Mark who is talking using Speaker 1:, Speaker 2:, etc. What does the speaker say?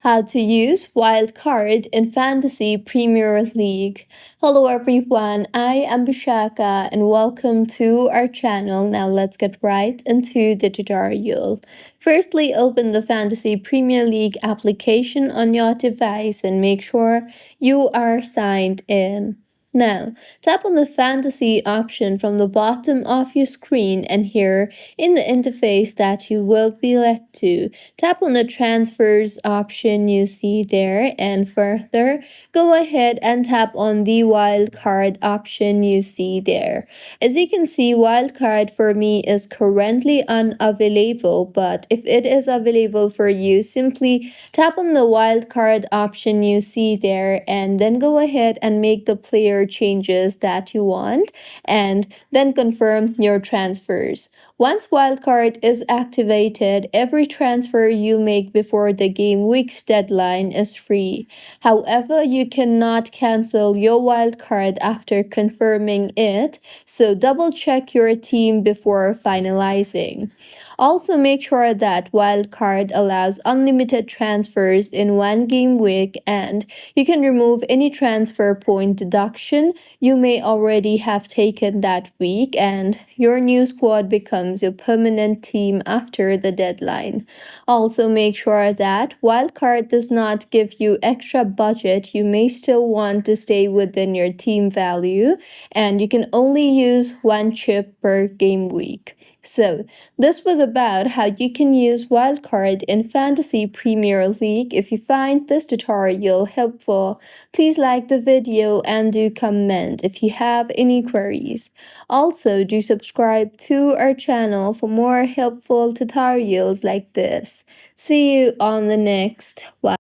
Speaker 1: How to use WildCard in Fantasy Premier League. Hello everyone, I am Bishaka and welcome to our channel. Now let's get right into the tutorial. Firstly, open the Fantasy Premier League application on your device and make sure you are signed in. Now, tap on the Fantasy option from the bottom of your screen, and here in the interface that you will be led to, tap on the Transfers option you see there, and further, go ahead and tap on the Wildcard option you see there. As you can see, Wildcard for me is currently unavailable, but if it is available for you, simply tap on the Wildcard option you see there, and then go ahead and make the player changes that you want, and then confirm your transfers. Once Wildcard is activated, every transfer you make before the game week's deadline is free. However, you cannot cancel your Wildcard after confirming it, so double check your team before finalizing. Also, make sure that Wildcard allows unlimited transfers in one game week, and you can remove any transfer point deduction you may already have taken that week, and your new squad becomes your permanent team after the deadline. Also, make sure that Wildcard does not give you extra budget. You may still want to stay within your team value, and you can only use one chip per game week. So, this was about how you can use Wildcard in Fantasy Premier League. If you find this tutorial helpful, please like the video and do comment if you have any queries. Also, do subscribe to our channel for more helpful tutorials like this. See you on the next one.